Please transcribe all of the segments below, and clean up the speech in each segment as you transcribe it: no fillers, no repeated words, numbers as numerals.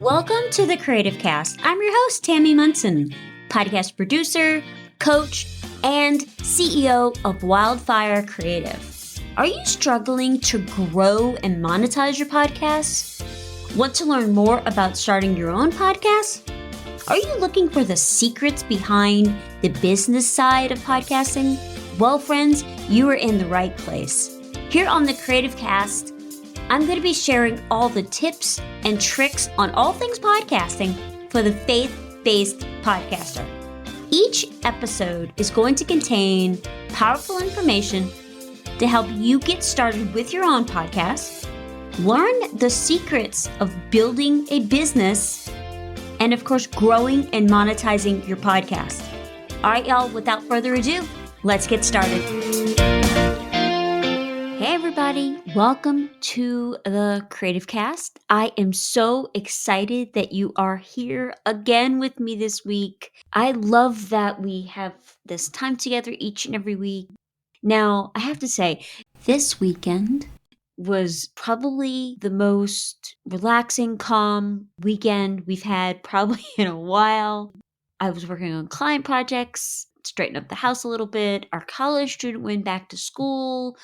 Welcome to the Creative Cast. I'm your host, Tammy Munson, podcast producer, coach, and CEO of Wildfire Creative. Are you struggling to grow and monetize your podcast? Want to learn more about starting your own podcast? Are you looking for the secrets behind the business side of podcasting? Well, friends, you are in the right place. Here on the Creative Cast, I'm going to be sharing all the tips and tricks on all things podcasting for the faith-based podcaster. Each episode is going to contain powerful information to help you get started with your own podcast, learn the secrets of building a business, and of course, growing and monetizing your podcast. All right, y'all, without further ado, let's get started. Hey everybody, welcome to the Creative Cast. I am so excited that you are here again with me this week. I love that we have this time together each and every week. Now, I have to say, this weekend was probably the most relaxing, calm weekend we've had probably in a while. I was working on client projects, straighten up the house a little bit. Our college student went back to school.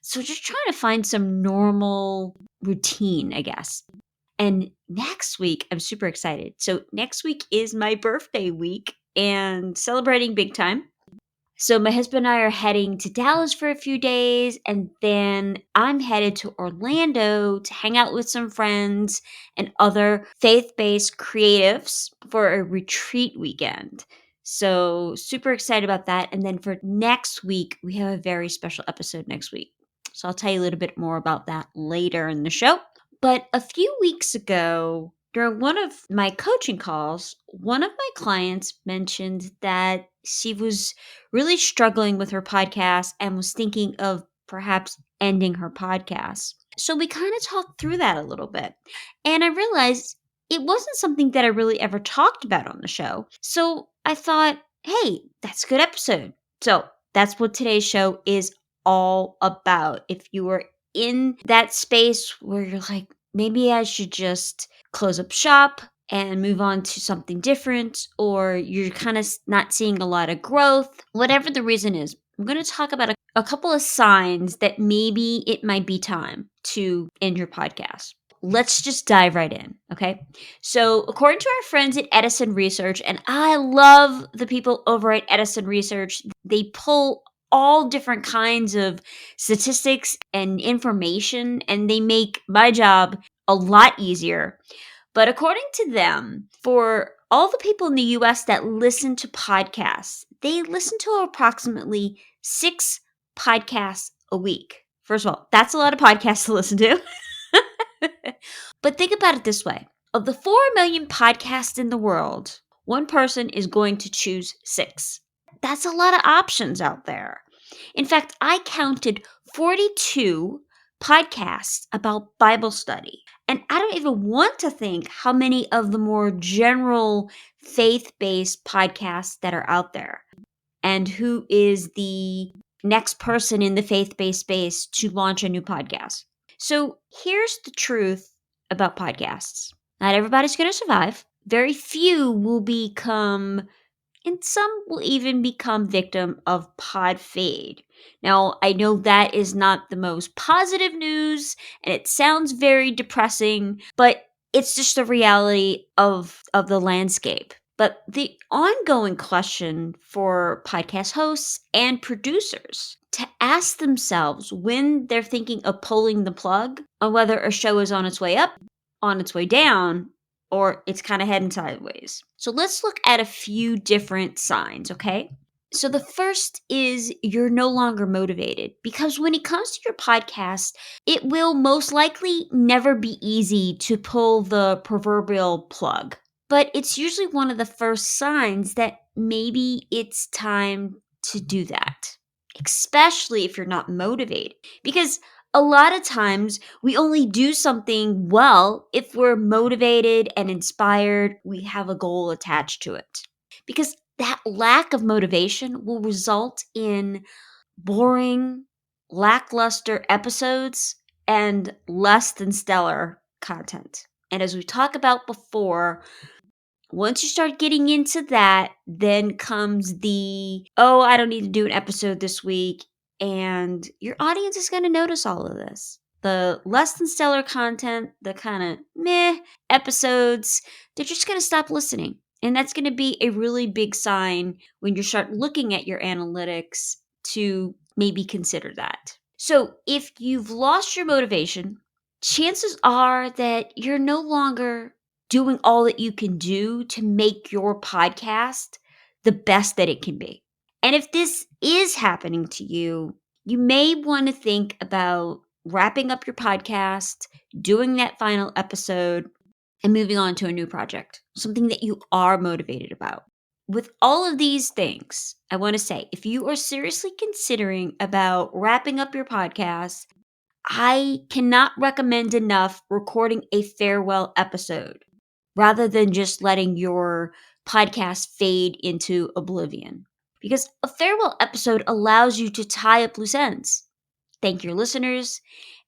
So just trying to find some normal routine, I guess. And next week, I'm super excited. So next week is my birthday week and celebrating big time. So my husband and I are heading to Dallas for a few days, and then I'm headed to Orlando to hang out with some friends and other faith-based creatives for a retreat weekend. So super excited about that. And then for next week, we have a very special episode next week. So I'll tell you a little bit more about that later in the show. But a few weeks ago, during one of my coaching calls, one of my clients mentioned that she was really struggling with her podcast and was thinking of perhaps ending her podcast. So we kind of talked through that a little bit. And I realized it wasn't something that I really ever talked about on the show. So I thought, hey, that's a good episode. So that's what today's show is all about. If you are in that space where you're like, maybe I should just close up shop and move on to something different, or you're kind of not seeing a lot of growth, whatever the reason is, I'm going to talk about a couple of signs that maybe it might be time to end your podcast. Let's just dive right in, okay? So according to our friends at Edison Research, and I love the people over at Edison Research, they pull all different kinds of statistics and information, and they make my job a lot easier. But according to them, for all the people in the US that listen to podcasts, they listen to approximately 6 podcasts a week. First of all, that's a lot of podcasts to listen to. But think about it this way. Of the 4 million podcasts in the world, one person is going to choose 6. That's a lot of options out there. In fact, I counted 42 podcasts about Bible study. And I don't even want to think how many of the more general faith-based podcasts that are out there. And who is the next person in the faith-based space to launch a new podcast. So here's the truth about podcasts. Not everybody's going to survive. Very few will become, and some will even become victim of podfade. Now, I know that is not the most positive news, and it sounds very depressing, but it's just the reality of the landscape. But the ongoing question for podcast hosts and producers to ask themselves when they're thinking of pulling the plug on whether a show is on its way up, on its way down, or it's kind of heading sideways. So let's look at a few different signs, okay? So the first is you're no longer motivated, because when it comes to your podcast, it will most likely never be easy to pull the proverbial plug. But it's usually one of the first signs that maybe it's time to do that, especially if you're not motivated. Because a lot of times we only do something well if we're motivated and inspired, we have a goal attached to it. Because that lack of motivation will result in boring, lackluster episodes and less than stellar content. And as we talked about before, once you start getting into that, then comes the, oh, I don't need to do an episode this week. And your audience is going to notice all of this. The less than stellar content, the kind of meh episodes, they're just going to stop listening. And that's going to be a really big sign when you start looking at your analytics to maybe consider that. So if you've lost your motivation, chances are that you're no longer doing all that you can do to make your podcast the best that it can be. And if this is happening to you, you may want to think about wrapping up your podcast, doing that final episode, and moving on to a new project, something that you are motivated about. With all of these things, I want to say if you are seriously considering about wrapping up your podcast, I cannot recommend enough recording a farewell episode rather than just letting your podcast fade into oblivion. Because a farewell episode allows you to tie up loose ends, thank your listeners,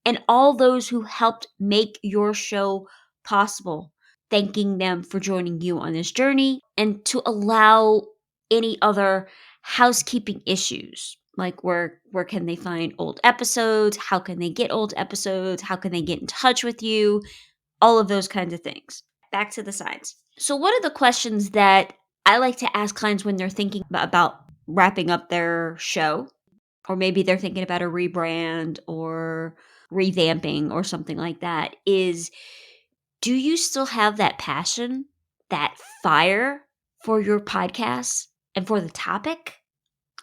and all those who helped make your show possible, thanking them for joining you on this journey, and to allow any other housekeeping issues like where can they find old episodes, how can they get old episodes, how can they get in touch with you, all of those kinds of things. Back to the signs. So one of the questions that I like to ask clients when they're thinking about wrapping up their show, or maybe they're thinking about a rebrand or revamping or something like that, is do you still have that passion, that fire for your podcast and for the topic?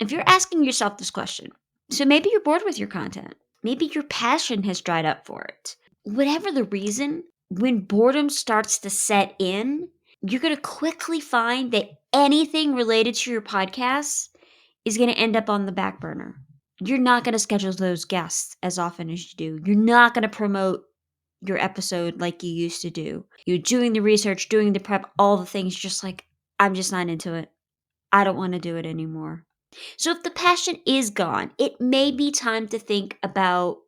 If you're asking yourself this question, so maybe you're bored with your content, maybe your passion has dried up for it. Whatever the reason, when boredom starts to set in, you're going to quickly find that anything related to your podcast is going to end up on the back burner. You're not going to schedule those guests as often as you do. You're not going to promote your episode like you used to do. You're doing the research, doing the prep, all the things, just like, I'm just not into it. I don't want to do it anymore. So if the passion is gone, it may be time to think about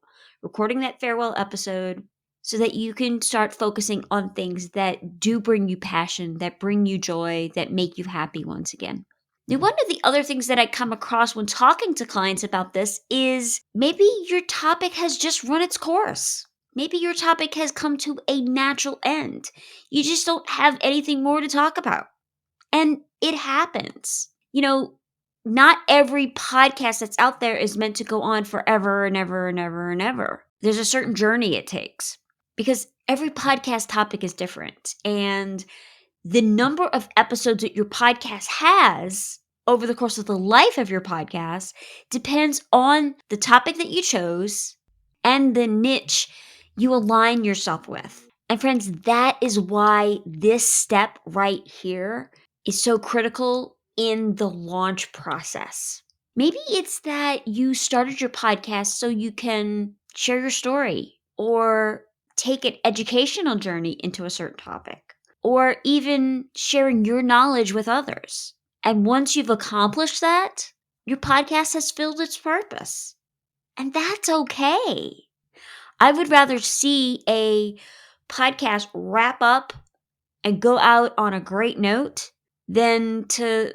recording that farewell episode so that you can start focusing on things that do bring you passion, that bring you joy, that make you happy once again. Now, one of the other things that I come across when talking to clients about this is maybe your topic has just run its course. Maybe your topic has come to a natural end. You just don't have anything more to talk about. And it happens. Not every podcast that's out there is meant to go on forever and ever and ever and ever. There's a certain journey it takes because every podcast topic is different. And the number of episodes that your podcast has over the course of the life of your podcast depends on the topic that you chose and the niche you align yourself with. And friends, that is why this step right here is so critical in the launch process. Maybe it's that you started your podcast so you can share your story or take an educational journey into a certain topic, or even sharing your knowledge with others. And once you've accomplished that, your podcast has filled its purpose. And that's okay. I would rather see a podcast wrap up and go out on a great note than to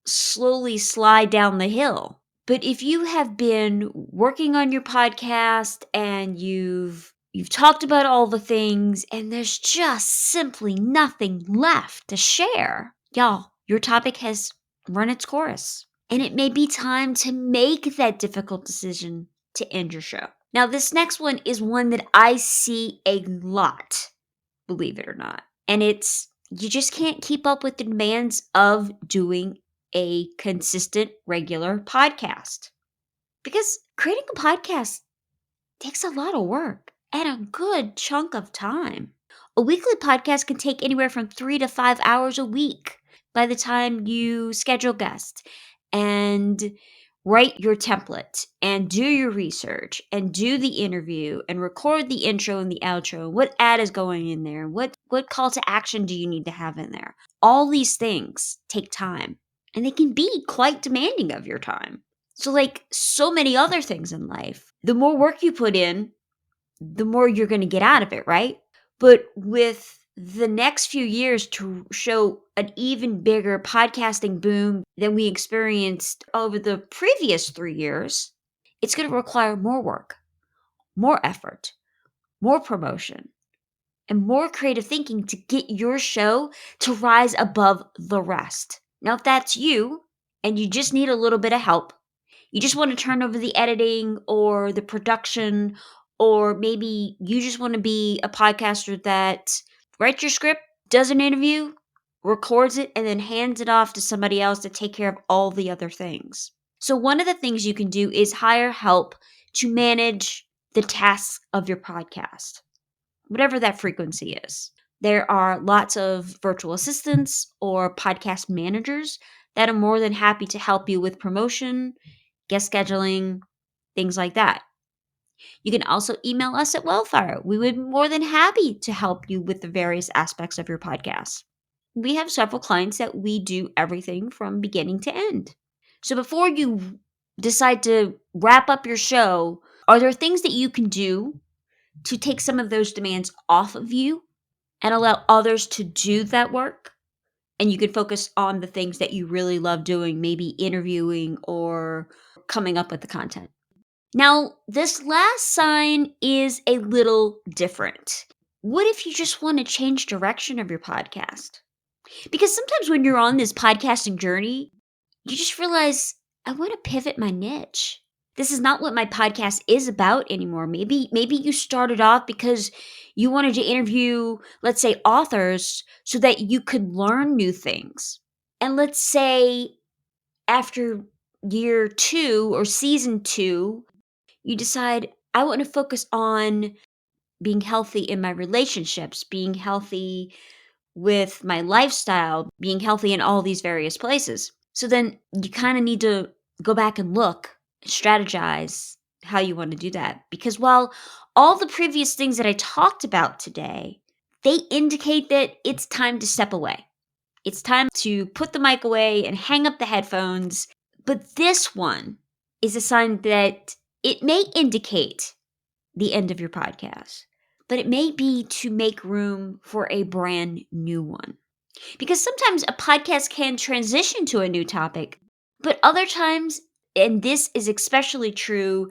slowly slide down the hill. But if you have been working on your podcast and you've talked about all the things and there's just simply nothing left to share, y'all, your topic has run its course. And it may be time to make that difficult decision to end your show. Now, this next one is one that I see a lot, believe it or not. And it's you just can't keep up with the demands of doing a consistent, regular podcast. Because creating a podcast takes a lot of work and a good chunk of time. A weekly podcast can take anywhere from 3 to 5 hours a week by the time you schedule guests and write your template and do your research and do the interview and record the intro and the outro. What ad is going in there? What call to action do you need to have in there? All these things take time and they can be quite demanding of your time. So like so many other things in life, the more work you put in, the more you're going to get out of it, right? But with the next few years to show an even bigger podcasting boom than we experienced over the previous 3 years, it's going to require more work, more effort, more promotion, and more creative thinking to get your show to rise above the rest. Now, if that's you and you just need a little bit of help, you just want to turn over the editing or the production, or maybe you just want to be a podcaster that writes your script, does an interview, records it, and then hands it off to somebody else to take care of all the other things. So, one of the things you can do is hire help to manage the tasks of your podcast, whatever that frequency is. There are lots of virtual assistants or podcast managers that are more than happy to help you with promotion, guest scheduling, things like that. You can also email us at Wellfire. We would be more than happy to help you with the various aspects of your podcast. We have several clients that we do everything from beginning to end. So before you decide to wrap up your show, are there things that you can do to take some of those demands off of you and allow others to do that work? And you can focus on the things that you really love doing, maybe interviewing or coming up with the content. Now, this last sign is a little different. What if you just want to change direction of your podcast? Because sometimes when you're on this podcasting journey, you just realize, I want to pivot my niche. This is not what my podcast is about anymore. Maybe you started off because you wanted to interview, let's say, authors so that you could learn new things. And let's say after year 2 or season 2, you decide, I want to focus on being healthy in my relationships, being healthy with my lifestyle, being healthy in all these various places. So then you kind of need to go back and look, strategize how you want to do that. Because while all the previous things that I talked about today, they indicate that it's time to step away. It's time to put the mic away and hang up the headphones. But this one is a sign that it may indicate the end of your podcast, but it may be to make room for a brand new one. Because sometimes a podcast can transition to a new topic, but other times, and this is especially true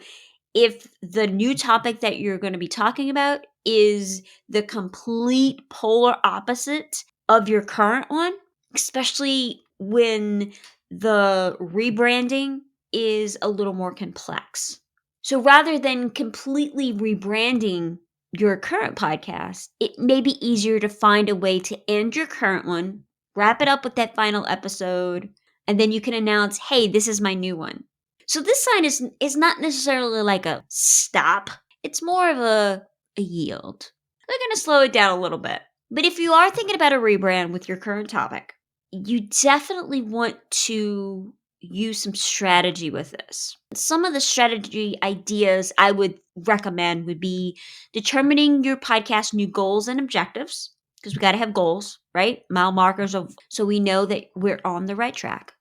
if the new topic that you're going to be talking about is the complete polar opposite of your current one, especially when the rebranding is a little more complex. So rather than completely rebranding your current podcast, it may be easier to find a way to end your current one, wrap it up with that final episode, and then you can announce, hey, this is my new one. So this sign is not necessarily like a stop. It's more of a yield. We're going to slow it down a little bit. But if you are thinking about a rebrand with your current topic, you definitely want to use some strategy with this. Some of the strategy ideas I would recommend would be determining your podcast new goals and objectives, because we got to have goals, right? Mile markers of so we know that we're on the right track.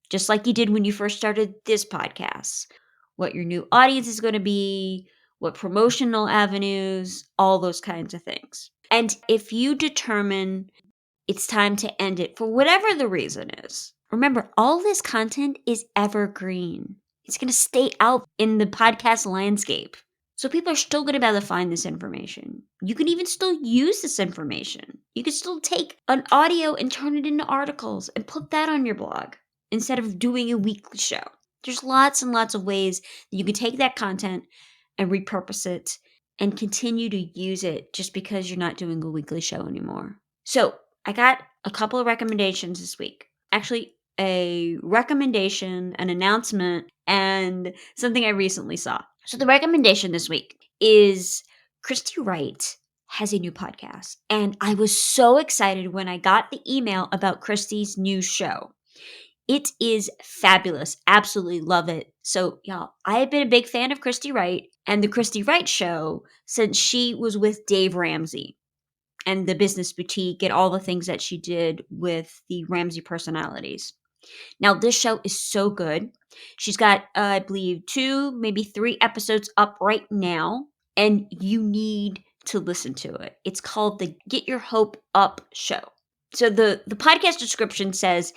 Just like you did when you first started this podcast. What your new audience is going to be, what promotional avenues, all those kinds of things. And if you determine it's time to end it for whatever the reason is, remember, all this content is evergreen. It's going to stay out in the podcast landscape. So people are still going to be able to find this information. You can even still use this information. You can still take an audio and turn it into articles and put that on your blog instead of doing a weekly show. There's lots and lots of ways that you can take that content and repurpose it and continue to use it just because you're not doing a weekly show anymore. So I got a couple of recommendations this week. Actually, a recommendation, an announcement, and something I recently saw. So the recommendation this week is Christy Wright has a new podcast. And I was so excited when I got the email about Christy's new show. It is fabulous. Absolutely love it. So, y'all, I have been a big fan of Christy Wright and the Christy Wright show since she was with Dave Ramsey and the Business Boutique and all the things that she did with the Ramsey personalities. Now, this show is so good. She's got, I believe, 2, maybe 3 episodes up right now, and you need to listen to it. It's called the Get Your Hope Up Show. So the podcast description says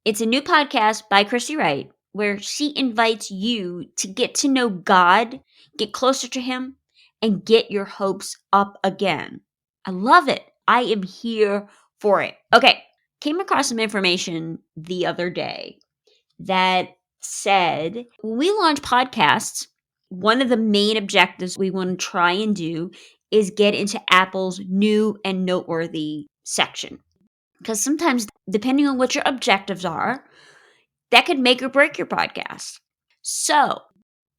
it's a new podcast by Christy Wright where she invites you to get to know God, get closer to him, and get your hopes up again. I love it. I am here for it. Okay, came across some information the other day that said when we launch podcasts, one of the main objectives we want to try and do is get into Apple's new and noteworthy section. Because sometimes, depending on what your objectives are, that could make or break your podcast. So,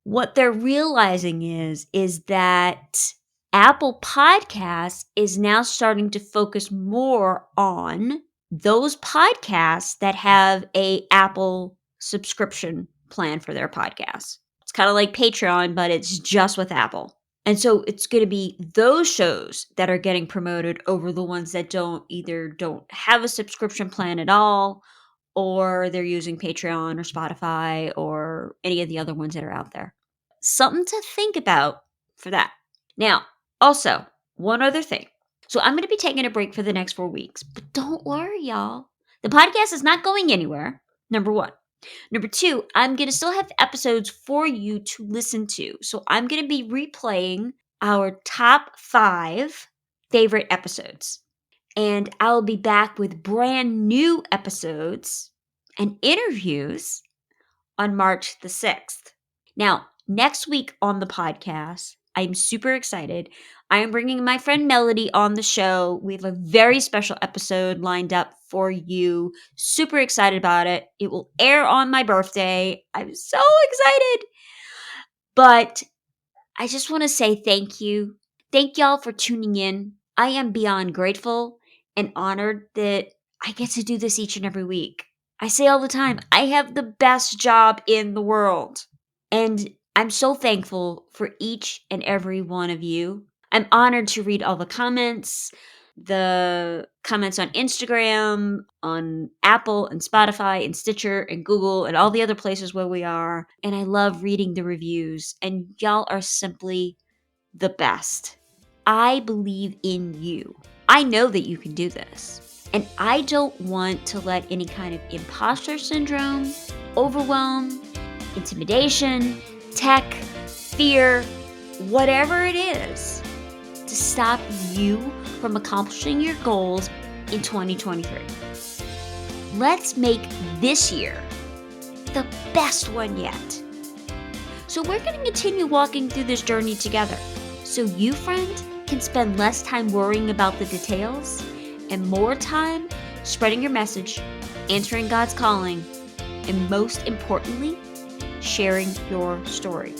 what they're realizing is that Apple Podcasts is now starting to focus more on those podcasts that have a Apple subscription plan for their podcasts. It's kind of like Patreon, but it's just with Apple. And so it's going to be those shows that are getting promoted over the ones that don't have a subscription plan at all, or they're using Patreon or Spotify or any of the other ones that are out there. Something to think about for that. Now, also, one other thing. So I'm going to be taking a break for the next 4 weeks, but don't worry, y'all. The podcast is not going anywhere, number one. Number two, I'm going to still have episodes for you to listen to. So I'm going to be replaying our top 5 favorite episodes. And I'll be back with brand new episodes and interviews on March the 6th. Now, next week on the podcast, I'm super excited. I am bringing my friend Melody on the show. We have a very special episode lined up for you. Super excited about it. It will air on my birthday. I'm so excited. But I just want to say thank you. Thank y'all for tuning in. I am beyond grateful and honored that I get to do this each and every week. I say all the time, I have the best job in the world. And I'm so thankful for each and every one of you. I'm honored to read all the comments on Instagram, on Apple and Spotify and Stitcher and Google and all the other places where we are. And I love reading the reviews. And y'all are simply the best. I believe in you. I know that you can do this. And I don't want to let any kind of imposter syndrome, overwhelm, intimidation, tech, fear, whatever it is, to stop you from accomplishing your goals in 2023. Let's make this year the best one yet. So we're going to continue walking through this journey together. So you, friend, can spend less time worrying about the details and more time spreading your message, answering God's calling, and most importantly, sharing your story.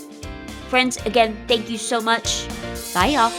Friends, again, thank you so much. Bye, y'all.